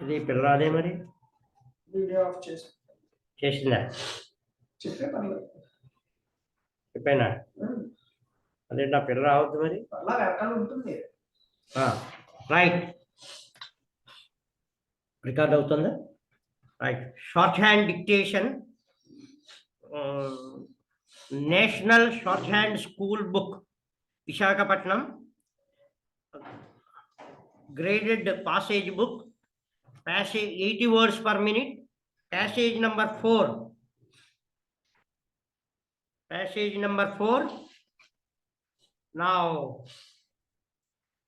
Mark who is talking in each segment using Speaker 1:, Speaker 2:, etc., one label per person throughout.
Speaker 1: ఇది పిల్లరాదే మరి
Speaker 2: video of చేసి
Speaker 1: చేసిందా
Speaker 2: చెప్పే పర్లేదు.
Speaker 1: చెప్పానా అదే నా పిల్ల రావద్దు మరి
Speaker 2: అలా వెనకాల ఉంటుంది.
Speaker 1: రైట్ రికార్డ్ అవుతుందా right short hand dictation national short hand school book Visakhapatnam graded passage book, passage 80 words per minute, passage number 4. Passage number 4. Now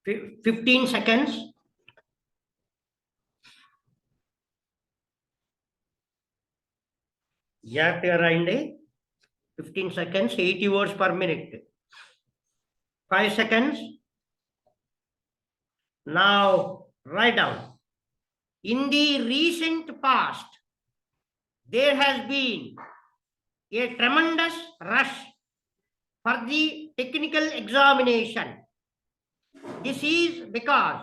Speaker 1: 15 seconds. Jatirinde 15 seconds, 80 words per minute. 5 seconds. Now write down. In the recent past, there has been a tremendous rush for the technical examination. This is because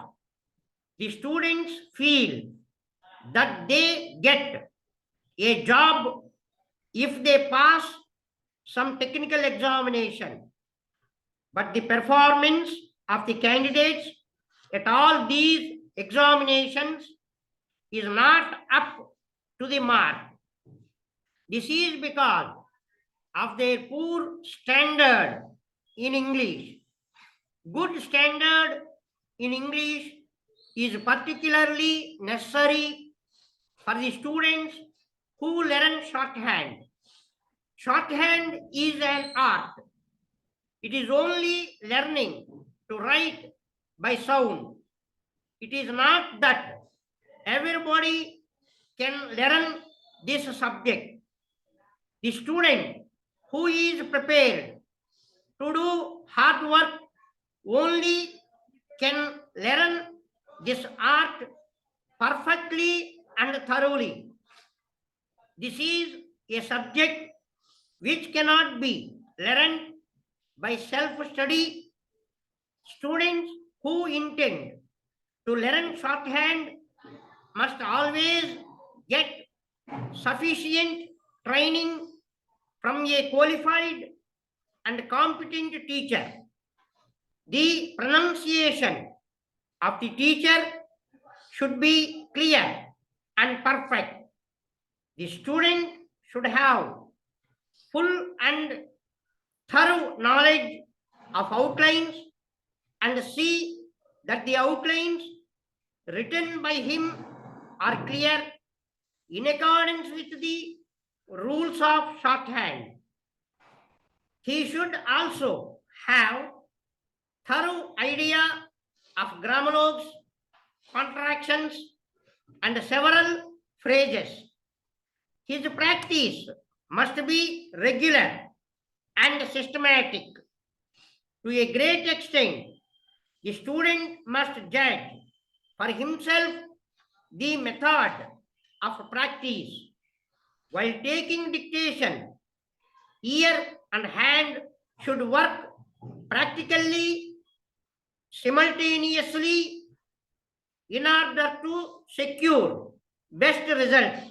Speaker 1: the students feel that they get a job if they pass some technical examination. But the performance of the candidates at all these examinations is not up to the mark. This is because of their poor standard in English. Good standard in English is particularly necessary for the students who learn shorthand. Shorthand is an art. It is only learning to write by sound. It is not that everybody can learn this subject. The student who is prepared to do hard work only can learn this art perfectly and thoroughly. This is a subject which cannot be learned by self-study. Students who intend to learn shorthand must always get sufficient training from a qualified and competent teacher. The pronunciation of the teacher should be clear and perfect. The student should have full and thorough knowledge of outlines and see that the outlines written by him are clear in accordance with the rules of shorthand. He should also have thorough idea of grammalogs, contractions, and several phrases. His practice must be regular and systematic. To a great extent, the student must judge for himself the method of practice. While taking dictation, ear and hand should work practically simultaneously in order to secure best results.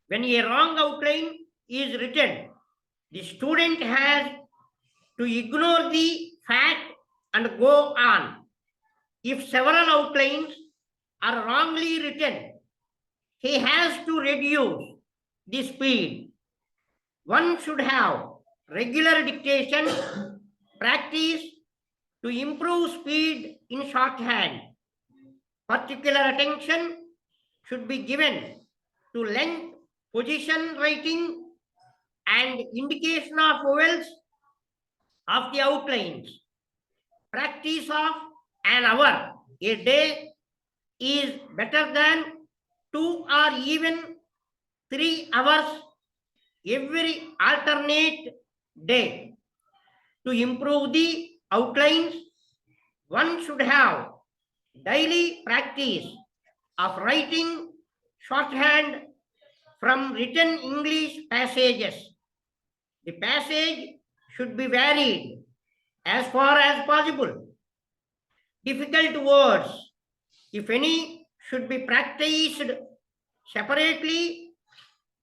Speaker 1: When a wrong outline is written, the student has to ignore the fact and go on. If several outlines are wrongly written, he has to reduce the speed. One should have regular dictation practice to improve speed in shorthand. Particular attention should be given to length, position writing, and indication of vowels of the outlines. Practice of an hour a day is better than 2 or even 3 hours every alternate day. To improve the outlines, one should have daily practice of writing shorthand from written English passages. The passage should be varied as far as possible. Difficult words, if any, should be practiced separately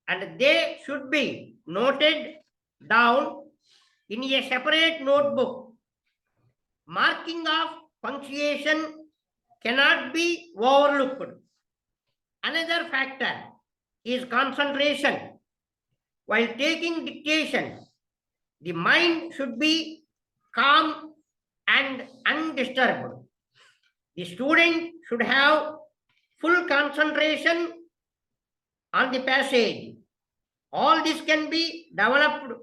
Speaker 1: and they should be noted down in a separate notebook. Marking of punctuation cannot be overlooked. Another factor is concentration. While taking dictation, the mind should be calm and undisturbed. The student should have full concentration on the passage. All this can be developed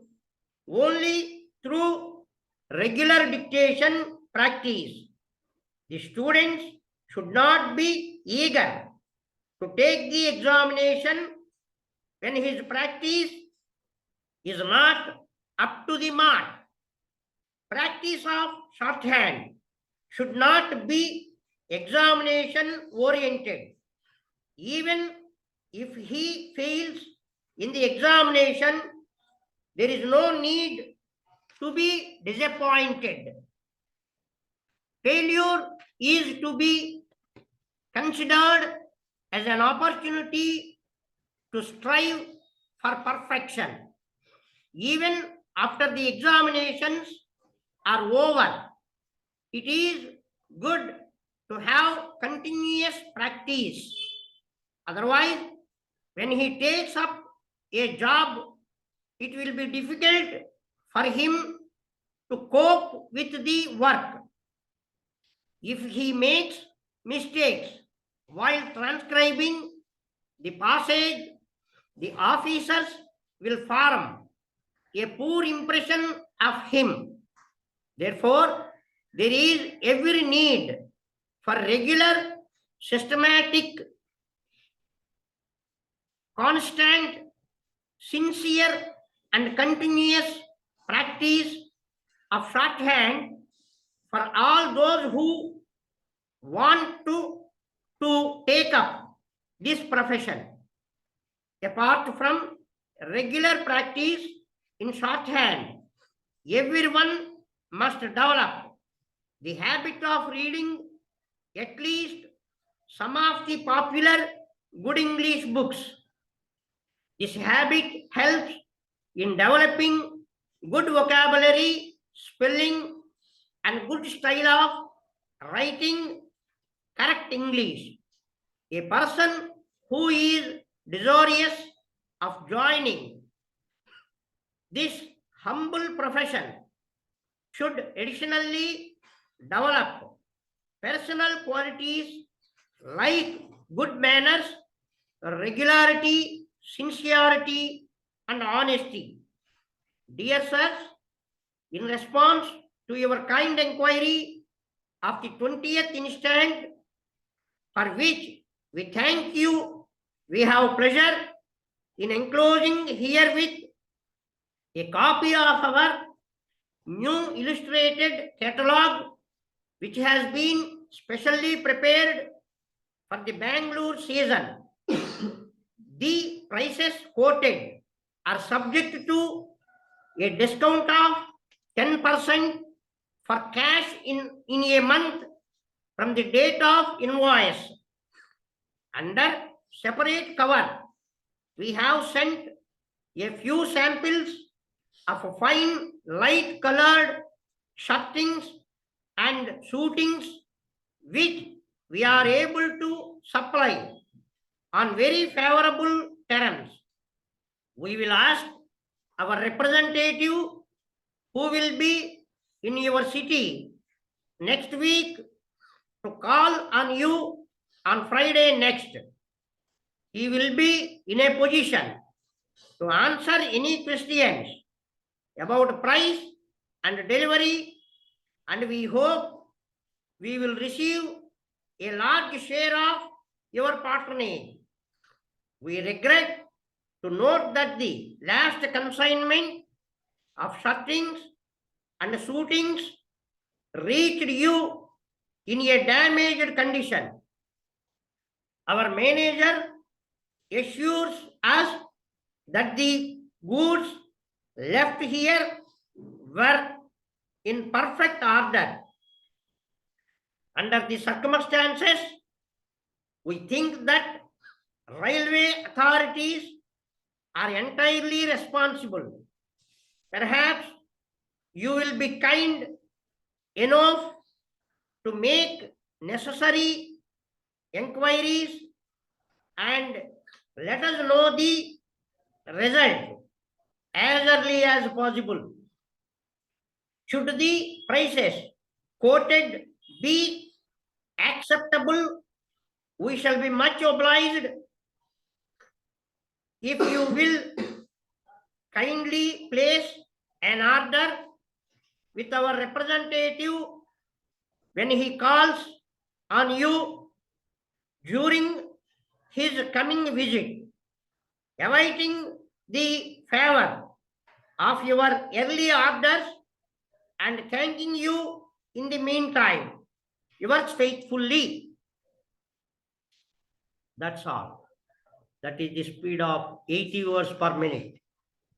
Speaker 1: only through regular dictation practice. The students should not be eager to take the examination when his practice is not up to the mark. Practice of shorthand should not be examination oriented. Even if he fails in the examination, there is no need to be disappointed. Failure is to be considered as an opportunity to strive for perfection. Even after the examinations are over, it is good to have continuous practice. Otherwise, when he takes up a job, it will be difficult for him to cope with the work. If he makes mistakes while transcribing the passage, the officers will form a poor impression of him. Therefore, there is every need for regular, systematic, constant, sincere, and continuous practice of shorthand for all those who want to take up this profession. Apart from regular practice in shorthand, everyone must develop the habit of reading at least some of the popular good English books. This habit helps in developing good vocabulary, spelling, and good style of writing correct English. A person who is desirous of joining this humble profession should additionally develop personal qualities like good manners, regularity, sincerity, and honesty. Dear sirs, in response to your kind inquiry of the 20th instant, for which we thank you, we have pleasure in enclosing herewith a copy of our new illustrated catalogue, which has been specially prepared for the Bangalore season. The prices quoted are subject to a discount of 10% for cash in a month from the date of invoice. Under separate cover, we have sent a few samples of fine light colored shirtings and suitings which we are able to supply on very favorable terms. We will ask our representative who will be in your city next week to call on you on Friday next. He will be in a position to answer any questions about price and delivery, and we hope we will receive a large share of your patronage. We regret to note that the last consignment of shirtings and suitings reached you in a damaged condition. Our manager assures us that the goods left here were in perfect order. Under the circumstances, we think that railway authorities are entirely responsible. Perhaps you will be kind enough to make necessary inquiries and let us know the result as early as possible. Should the prices quoted be acceptable, we shall be much obliged if you will kindly place an order with our representative when he calls on you during his coming visit, awaiting the favor of your early orders and thanking you in the meantime. Yours faithfully. That's all. That is the speed of 80 words per minute.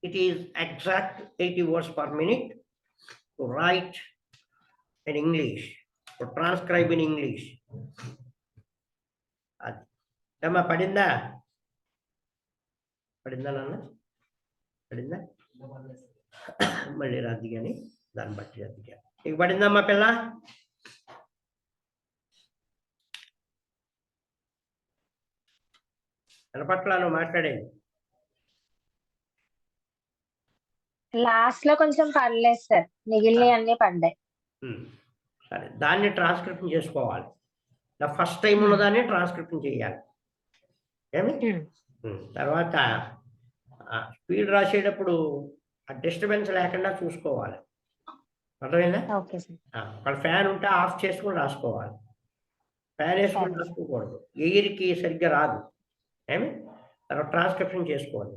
Speaker 1: It is exact 80 words per minute to write in English, to transcribe in English. Nama padinda? Padinda nana? Padinda? Mali radhiga ni dan batti radhiga. Ik padinda ma pilla? Anapatla no matlade.
Speaker 3: Last లో కొంచెం పర్లేదు sir, మిగిలినవి అన్ని పడ్డాయి.
Speaker 1: సరే, దాన్ని transcription చేసుకోవాలి. First time ఉన్నదాన్ని ట్రాన్స్క్రిప్షన్ చేయాలి. ఏమి తర్వాత స్పీడ్ రాసేటప్పుడు ఆ డిస్టర్బెన్స్ లేకుండా చూసుకోవాలి. అర్థమైందా? అక్కడ ఫ్యాన్ ఉంటే ఆఫ్ చేసుకుని రాసుకోవాలి. ఫ్యాన్ వేసుకుని రాసుకోకూడదు, ఎయిర్కి సరిగ్గా రాదు. ఏమి తర్వాత ట్రాన్స్క్రిప్షన్ చేసుకోవాలి.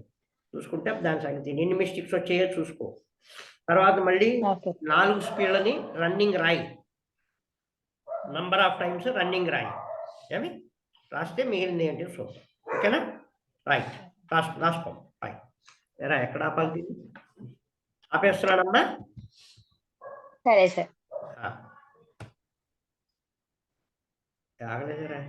Speaker 1: చూసుకుంటే దాని సంగతి ఎన్ని మిస్టేక్స్ వచ్చాయో చూసుకో. తర్వాత మళ్ళీ 4 స్పీడ్లని రన్నింగ్ రాయి, నంబర్ ఆఫ్ టైమ్స్ రన్నింగ్ రాయి. ఏమి రాస్తే మిగిలింది ఏంటి చూద్దాం. ఓకేనా? రైట్, రాసుకో. రైట్. ఎరా ఎక్కడ ఆపాలి? ఆపేస్తున్నాడమ్మా.
Speaker 3: సరే సార్.
Speaker 1: ఆగలేదురా.